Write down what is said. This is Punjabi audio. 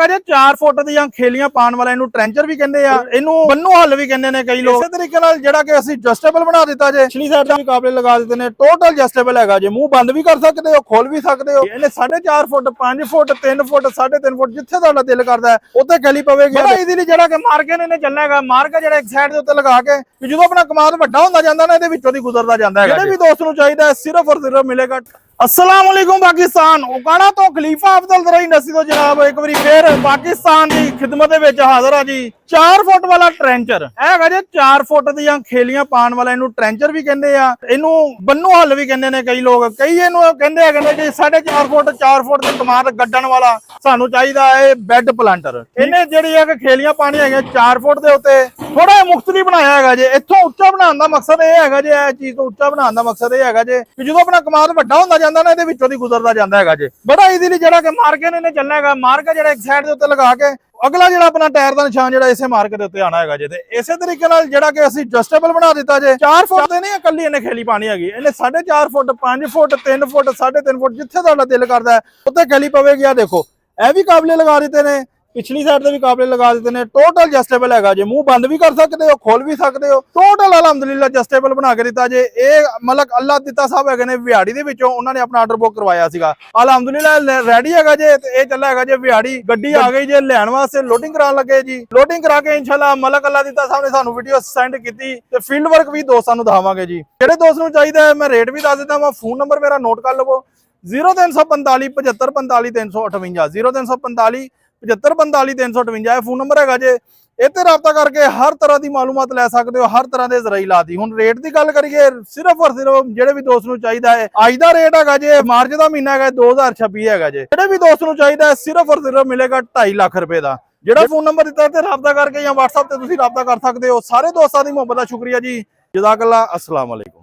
ਹੈਗਾ ਜੇ 4 ਫੁੱਟ ਦੀਆਂ ਖੇਲੀਆਂ ਪਾਣ ਵਾਲਾ, ਇਹਨੂੰ ਟ੍ਰੈਂਚਰ ਵੀ ਕਹਿੰਦੇ ਆ, ਇਹਨੂੰ ਬੰਨੂ ਹੱਲ ਵੀ ਕਹਿੰਦੇ ਨੇ ਕਈ ਲੋਕ। ਇਸੇ ਤਰੀਕੇ ਨਾਲ ਜਿਹੜਾ ਕਿ ਅਸੀਂ ਐਡਜਸਟੇਬਲ ਬਣਾ ਦਿੱਤਾ ਜੇ, ਪਿਛਲੀ ਸਾਈਡ ਤੇ ਵੀ ਕਾਬਲੇ ਲਗਾ ਦਿੱਤੇ ਨੇ, ਟੋਟਲ ਐਡਜਸਟੇਬਲ ਹੈਗਾ ਜੇ। ਮੂੰਹ ਬੰਦ ਵੀ ਕਰ ਸਕਦੇ ਹੋ, ਖੋਲ ਵੀ ਸਕਦੇ ਹੋ। ਇਹਨੇ 4.5 ਫੁੱਟ 5 ਫੁੱਟ 3 ਫੁੱਟ 3.5 ਫੁੱਟ ਜਿੱਥੇ ਤੁਹਾਡਾ ਦਿਲ ਕਰਦਾ ਉੱਥੇ ਖੈਲੀ ਪਵੇਗੀ। ਬੜਾ ਈਜ਼ੀਲੀ ਜਿਹੜਾ ਕਿ ਮਾਰ ਕੇ ਇਹਨੇ ਚੱਲਣਾ ਹੈਗਾ, ਮਾਰ ਕੇ ਜਿਹੜਾ ਇੱਕ ਸਾਈਡ ਦੇ ਉੱਤੇ ਲਗਾ ਕੇ ਜਦੋਂ ਆਪਣਾ ਕਮਾਦ ਵੱਡਾ ਹੁੰਦਾ ਜਾਂਦਾ ਨਾ, ਇਹਦੇ ਵਿੱਚੋਂ ਦੀ ਗੁਜ਼ਰਦਾ ਜਾਂਦਾ ਹੈਗਾ। ਜਿਹੜੇ ਵੀ ਦੋਸਤ ਨੂੰ ਚਾਹੀਦਾ ਹੈ ਸਿਰਫ ਔਰ ਸਿਰਫ ਮਿਲੇਗਾ। अस्सलाम वालेकुम पाकिस्तान। उकाड़ा तो खलीफा अफजल ज़राई नसी तो जनाब एक बार फिर पाकिस्तान की खिदमत हाजिर है जी। 4 फुट वाला ट्रेंचर है जे, 4 फुट ਦੀਆਂ ਖੇਲੀਆਂ ਪਾਣ ਵਾਲਾ, ਇਹਨੂੰ ਟ੍ਰੈਂਚਰ ਵੀ ਕਹਿੰਦੇ ਆ, ਇਹਨੂੰ ਬੰਨੂ ਹੱਲ ਵੀ ਕਹਿੰਦੇ ਨੇ ਕਈ ਲੋਕ। ਕਈ ਇਹਨੂੰ ਕਹਿੰਦੇ ਆ ਜੀ 4.5 ਫੁੱਟ 4 ਫੁੱਟ ਦੀ ਕਮਾਦ ਗੱਡਣ ਵਾਲਾ ਸਾਨੂੰ ਚਾਹੀਦਾ ਹੈ ਬੈੱਡ ਪਲਾਂਟਰ। ਇਹਨੇ ਜਿਹੜੀ ਹੈ ਕਿ ਖੇਲੀਆਂ ਪਾਣੀ ਹੈਗੀਆਂ 4 ਫੁੱਟ ਦੇ ਉੱਤੇ ਥੋੜਾ ਜਿਹਾ ਮੁਖਤਲਿਫ ਬਣਾਇਆ ਹੈਗਾ ਜੇ। ਇੱਥੋਂ ਉੱਚਾ ਬਣਾਉਣ ਦਾ ਮਕਸਦ ਇਹ ਹੈਗਾ ਜੇ, ਇਹ ਚੀਜ਼ ਤੋਂ ਉੱਚਾ ਬਣਾਉਣ ਦਾ ਮਕਸਦ ਇਹ ਹੈਗਾ ਜੇ ਕਿ ਜਦੋਂ ਆਪਣਾ ਕਮਾਦ ਵੱਡਾ ਹੁੰਦਾ ਜਾਂਦਾ ਨਾ, ਇਹਦੇ ਵਿੱਚੋਂ ਦੀ ਗੁਜ਼ਰਦਾ ਜਾਂਦਾ ਹੈਗਾ ਜੇ। ਬੜਾ ਈਜ਼ੀਲੀ ਜਿਹੜਾ ਕਿ ਮਾਰ ਕੇ ਇਹਨੇ ਚੱਲਣਾ ਹੈਗਾ, ਮਾਰ ਕੇ ਜਿਹੜਾ ਇੱਕ ਸਾਈਡ ਦੇ ਉੱਤੇ ਲਗਾ ਕੇ ਅਗਲਾ ਜਿਹੜਾ ਆਪਣਾ ਟਾਇਰ ਦਾ ਨਿਸ਼ਾਨ ਜਿਹੜਾ ਇਸੇ ਮਾਰਕ ਦੇ ਉੱਤੇ ਆਣਾ ਹੈਗਾ ਜੇ। ਤੇ ਇਸੇ ਤਰੀਕੇ ਨਾਲ ਜਿਹੜਾ ਕਿ ਅਸੀਂ ਐਡਜਸਟੇਬਲ ਬਣਾ ਦਿੱਤਾ ਜੇ। 4 ਫੁੱਟ ਤੇ ਨਹੀਂ ਇਕੱਲੀ ਇਹਨੇ ਖੇਲੀ ਪਾਣੀ ਹੈਗੀ, ਇਹਨੇ 4.5 ਫੁੱਟ 5 ਫੁੱਟ 3 ਫੁੱਟ 3.5 ਫੁੱਟ ਜਿੱਥੇ ਤੁਹਾਡਾ ਦਿਲ ਕਰਦਾ ਉੱਥੇ ਖੇਲੀ ਪਵੇਗੀ। ਆ ਦੇਖੋ ਇਹ ਵੀ ਕਾਬਲੇ ਲਗਾ ਦਿੱਤੇ ਨੇ, ਪਿਛਲੀ ਸਾਈਡ ਤੇ ਵੀ ਕਾਬਲੇ ਲਗਾ ਦਿੱਤੇ ਨੇ। ਟੋਟਲ ਐਡਜਸਟੇਬਲ ਹੈਗਾ ਜੇ, ਮੂੰਹ ਬੰਦ ਵੀ ਕਰ ਸਕਦੇ ਹੋ, ਖੋਲ ਵੀ ਸਕਦੇ ਹੋ। ਟੋਟਲ ਅਲਹਮਦੁਲਿਲਾ ਐਡਜਸਟੇਬਲ ਬਣਾ ਕੇ ਦਿੱਤਾ ਜੇ। ਇਹ ਮਲਕ ਅੱਲਾ ਦਿੱਤਾ ਸਾਹਿਬ ਹੈਗੇ ਨੇ ਵਿਹਾੜੀ ਦੇ ਵਿੱਚੋਂ, ਉਹਨਾਂ ਨੇ ਆਪਣਾ ਆਰਡਰ ਬੁੱਕ ਕਰਵਾਇਆ ਸੀਗਾ। ਅਲਹਮਦੁਲਿਲਾ ਰੈਡੀ ਹੈਗਾ ਜੇ। ਤੇ ਇਹ ਚੱਲਾ ਹੈਗਾ ਜੇ ਵਿਹਾੜੀ, ਗੱਡੀ ਆ ਗਈ ਜੇ ਲੈਣ ਵਾਸਤੇ, ਲੋਡਿੰਗ ਕਰਾਉਣ ਲੱਗੇ ਜੀ। ਲੋਡਿੰਗ ਕਰਾ ਕੇ ਇਨਸ਼ਾਅੱਲਾ ਮਲਕ ਅੱਲਾ ਦਿੱਤਾ ਸਾਹਿਬ ਨੇ ਸਾਨੂੰ ਵੀਡੀਓ ਸੈਂਡ ਕੀਤੀ ਤੇ ਫੀਲਡ ਵਰਕ ਵੀ ਦੋਸਤਾਂ ਨੂੰ ਦਿਖਾਵਾਂਗੇ ਜੀ। ਜਿਹੜੇ ਦੋਸਤ ਨੂੰ ਚਾਹੀਦਾ ਹੈ ਮੈਂ ਰੇਟ ਵੀ ਦੱਸ ਦਿੰਦਾ ਵਾਂ। ਫੋਨ ਨੰਬਰ ਮੇਰਾ ਨੋਟ ਕਰ ਲਵੋ 0345 75 45 358 0345 75 45 358 ਇਹ ਫੋਨ ਨੰਬਰ ਹੈਗਾ ਜੇ। ਇੱਥੇ ਰਾਬਤਾ ਕਰਕੇ ਹਰ ਤਰ੍ਹਾਂ ਦੀ ਮਾਲੂਮਾਤ ਲੈ ਸਕਦੇ ਹੋ, ਹਰ ਤਰ੍ਹਾਂ ਦੇ ਜ਼ਰਾਈ ਲਾਤੀ। ਹੁਣ ਰੇਟ ਦੀ ਗੱਲ ਕਰੀਏ, ਸਿਰਫ ਔਰ ਸਿਰਫ ਜਿਹੜੇ ਵੀ ਦੋਸਤ ਨੂੰ ਚਾਹੀਦਾ ਹੈ, ਅੱਜ ਦਾ ਰੇਟ ਹੈਗਾ ਜੇ, ਮਾਰਚ ਦਾ ਮਹੀਨਾ ਹੈਗਾ 2026 ਹੈਗਾ ਜੇ। ਜਿਹੜੇ ਵੀ ਦੋਸਤ ਨੂੰ ਚਾਹੀਦਾ ਹੈ ਸਿਰਫ ਔਰ ਸਿਰਫ ਮਿਲੇਗਾ 2.5 ਲੱਖ ਰੁਪਏ ਦਾ। ਜਿਹੜਾ ਫੋਨ ਨੰਬਰ ਦਿੱਤਾ ਤੇ ਰਾਬਤਾ ਕਰਕੇ ਜਾਂ WhatsApp ਤੇ ਤੁਸੀਂ ਰਾਬਤਾ ਕਰ ਸਕਦੇ ਹੋ। ਸਾਰੇ ਦੋਸਤਾਂ ਦੀ ਮੁਹੱਬਤ ਦਾ ਸ਼ੁਕਰੀਆ ਜੀ। ਜਜ਼ਾਕੱਲਾ। अस्सलाम वालेकुम।